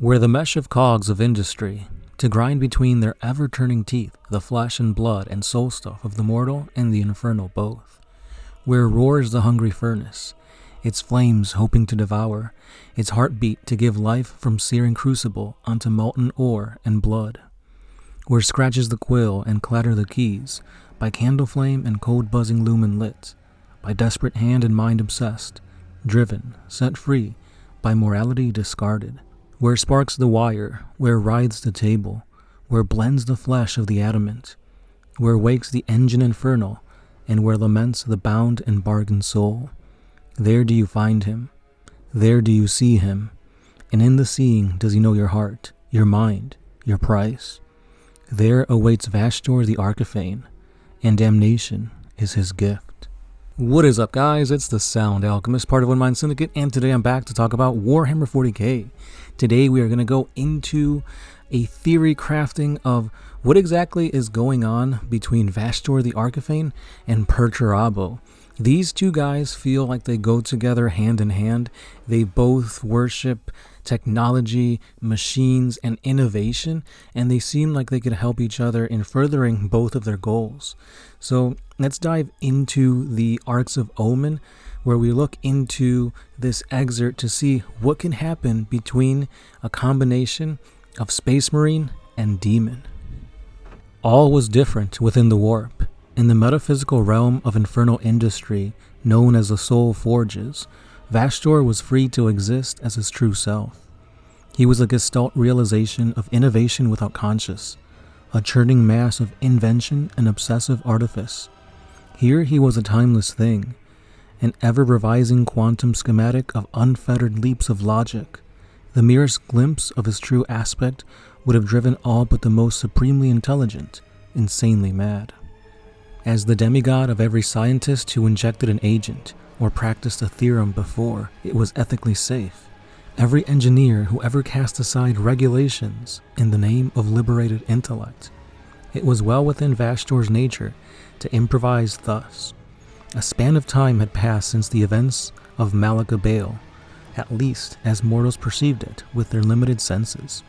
where the mesh of cogs of industry, to grind between their ever-turning teeth the flesh and blood and soul stuff of the mortal and the infernal both, where roars the hungry furnace, its flames hoping to devour, its heartbeat to give life from searing crucible onto molten ore and blood, where scratches the quill and clatter the keys, by candle flame and cold buzzing lumen lit, by desperate hand and mind obsessed, driven, set free, by morality discarded, where sparks the wire, where writhes the table, where blends the flesh of the adamant, where wakes the engine infernal, and where laments the bound and bargained soul. There do you find him, there do you see him, and in the seeing does he know your heart, your mind, your price. There awaits Vashtorr the Archifane, and damnation is his gift. What is up, guys? It's the Sound Alchemist, part of One Mind Syndicate, and today I'm back to talk about Warhammer 40K. Today we are going to go into a theory crafting of what exactly is going on between Vashtorr the Archifane and Perturabo. These two guys feel like they go together hand in hand. They both worship technology, machines, and innovation, and they seem like they could help each other in furthering both of their goals. So let's dive into the Arcs of Omen, where we look into this excerpt to see what can happen between a combination of Space Marine and Demon. All was different within the warp. In the metaphysical realm of infernal industry, known as the Soul Forges, Vashtorr was free to exist as his true self. He was a gestalt realization of innovation without conscience, a churning mass of invention and obsessive artifice. Here he was a timeless thing, an ever-revising quantum schematic of unfettered leaps of logic. The merest glimpse of his true aspect would have driven all but the most supremely intelligent insanely mad. As the demigod of every scientist who injected an agent or practiced a theorem before it was ethically safe, every engineer who ever cast aside regulations in the name of liberated intellect, it was well within Vashtorr's nature to improvise thus. A span of time had passed since the events of Malaka Bale, at least as mortals perceived it with their limited senses.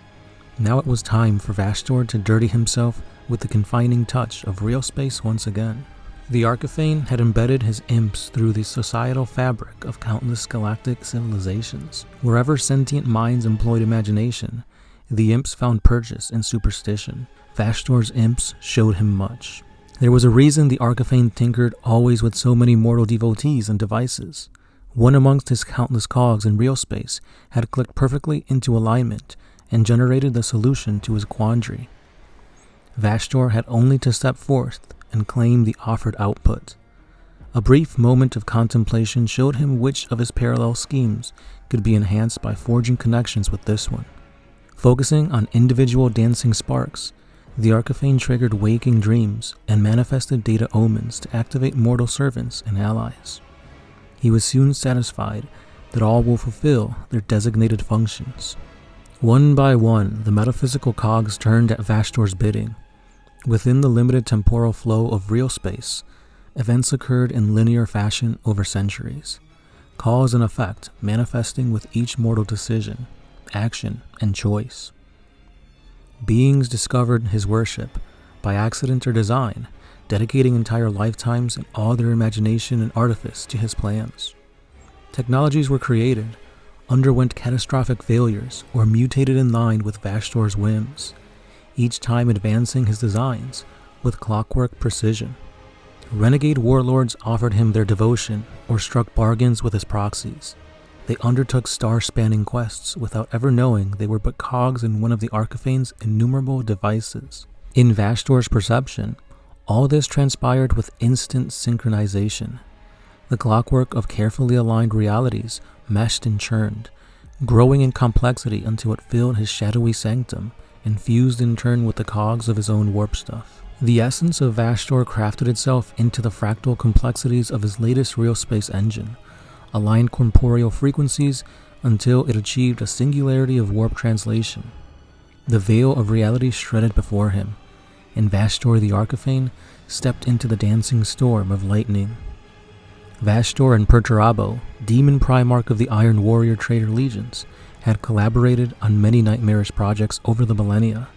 Now it was time for Vashtorr to dirty himself with the confining touch of real space once again. The Archifane had embedded his imps through the societal fabric of countless galactic civilizations. Wherever sentient minds employed imagination, the imps found purchase in superstition. Vashtorr's imps showed him much. There was a reason the Archifane tinkered always with so many mortal devotees and devices. One amongst his countless cogs in real space had clicked perfectly into alignment and generated the solution to his quandary. Vashtorr had only to step forth and claim the offered output. A brief moment of contemplation showed him which of his parallel schemes could be enhanced by forging connections with this one. Focusing on individual dancing sparks, the Archifane triggered waking dreams and manifested data omens to activate mortal servants and allies. He was soon satisfied that all will fulfill their designated functions. One by one, the metaphysical cogs turned at Vashtorr's bidding. Within the limited temporal flow of real space, events occurred in linear fashion over centuries, cause and effect manifesting with each mortal decision, action, and choice. Beings discovered his worship by accident or design, dedicating entire lifetimes and all their imagination and artifice to his plans. Technologies were created, underwent catastrophic failures, or mutated in line with Vashtorr's whims, each time advancing his designs with clockwork precision. Renegade warlords offered him their devotion or struck bargains with his proxies. They undertook star-spanning quests without ever knowing they were but cogs in one of the Archifane's innumerable devices. In Vashtorr's perception, all this transpired with instant synchronization. The clockwork of carefully aligned realities meshed and churned, growing in complexity until it filled his shadowy sanctum and fused in turn with the cogs of his own warp stuff. The essence of Vashtorr crafted itself into the fractal complexities of his latest real space engine, aligned corporeal frequencies until it achieved a singularity of warp translation. The veil of reality shredded before him, and Vashtorr the Archifane stepped into the dancing storm of lightning. Vashtorr and Perturabo, demon primarch of the Iron Warrior Traitor Legions, had collaborated on many nightmarish projects over the millennia.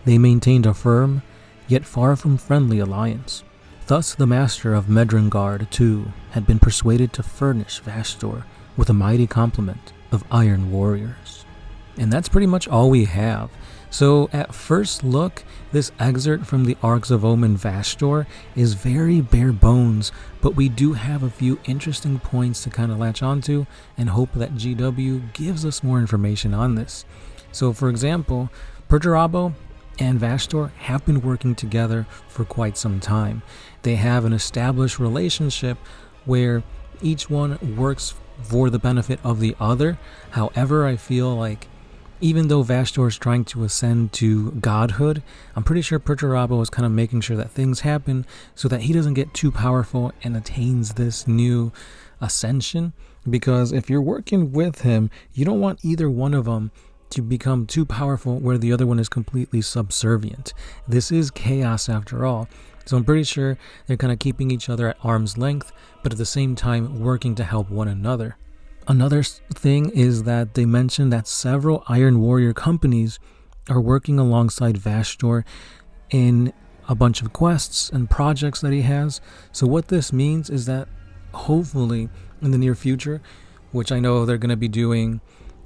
They maintained a firm, yet far from friendly alliance. Thus, the master of Medrengard, too, had been persuaded to furnish Vashtorr with a mighty complement of iron warriors. And that's pretty much all we have. So at first look, this excerpt from the Arcs of Omen Vashtorr is very bare bones, but we do have a few interesting points to kind of latch onto and hope that GW gives us more information on this. So for example, Perturabo and Vashtorr have been working together for quite some time. They have an established relationship where each one works for the benefit of the other. However, I feel like even though Vashtorr is trying to ascend to godhood, I'm pretty sure Perturabo is kind of making sure that things happen so that he doesn't get too powerful and attains this new ascension. Because if you're working with him, you don't want either one of them to become too powerful where the other one is completely subservient. This is chaos after all. So I'm pretty sure they're kind of keeping each other at arm's length, but at the same time working to help one another. Another thing is that they mentioned that several Iron Warrior companies are working alongside Vashtorr in a bunch of quests and projects that he has. So what this means is that hopefully in the near future, which I know they're going to be doing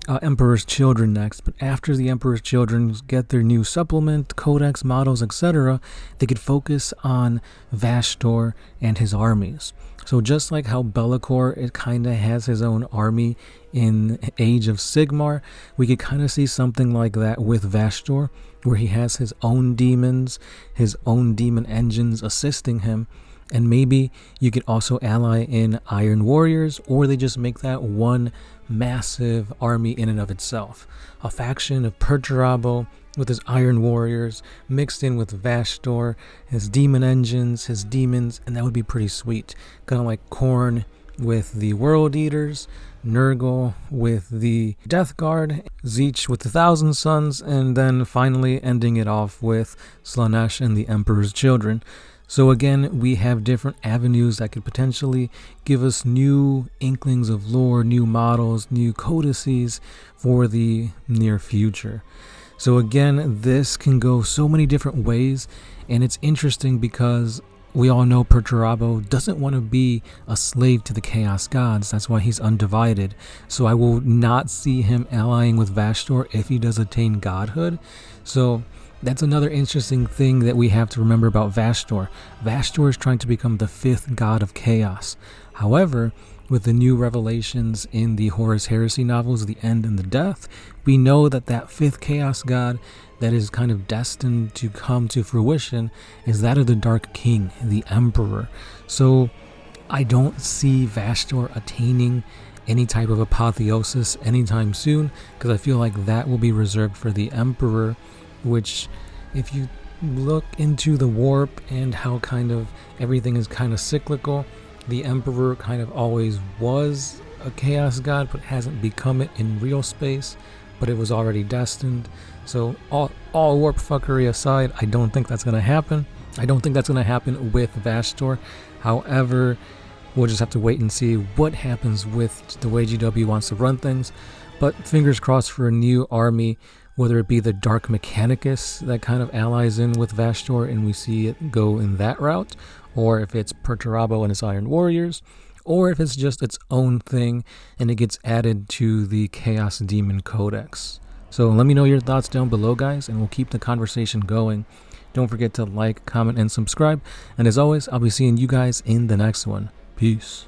Emperor's Children next, but after the Emperor's Children get their new supplement, codex, models, etc., they could focus on Vashtorr and his armies. So just like how Be'lakor, it kind of has his own army in Age of Sigmar, we could kind of see something like that with Vashtorr, where he has his own demons, his own demon engines assisting him. And maybe you could also ally in Iron Warriors, or they just make that one massive army in and of itself. A faction of Perturabo with his Iron Warriors mixed in with Vashtorr, his demon engines, his demons, and that would be pretty sweet. Kind of like Khorne with the World Eaters, Nurgle with the Death Guard, Tzeentch with the Thousand Suns, and then finally ending it off with Slaanesh and the Emperor's Children. So again, we have different avenues that could potentially give us new inklings of lore, new models, new codices for the near future. So again, this can go so many different ways, and it's interesting because we all know Perturabo doesn't want to be a slave to the Chaos Gods. That's why he's undivided. So I will not see him allying with Vashtorr if he does attain godhood. So that's another interesting thing that we have to remember about Vashtorr. Vashtorr is trying to become the 5th god of chaos. However, with the new revelations in the Horus Heresy novels, The End and the Death, we know that that 5th chaos god that is kind of destined to come to fruition is that of the Dark King, the Emperor. So I don't see Vashtorr attaining any type of apotheosis anytime soon, because I feel like that will be reserved for the Emperor, which, if you look into the warp and how kind of everything is kind of cyclical, the Emperor kind of always was a chaos god but hasn't become it in real space, but it was already destined. So all warp fuckery aside, I don't think that's going to happen. I don't think that's going to happen with Vashtorr. However, we'll just have to wait and see what happens with the way GW wants to run things. But fingers crossed for a new army, whether it be the Dark Mechanicus that kind of allies in with Vashtorr and we see it go in that route, or if it's Perturabo and his Iron Warriors, or if it's just its own thing and it gets added to the Chaos Demon Codex. So let me know your thoughts down below, guys, and we'll keep the conversation going. Don't forget to like, comment, and subscribe. And as always, I'll be seeing you guys in the next one. Peace.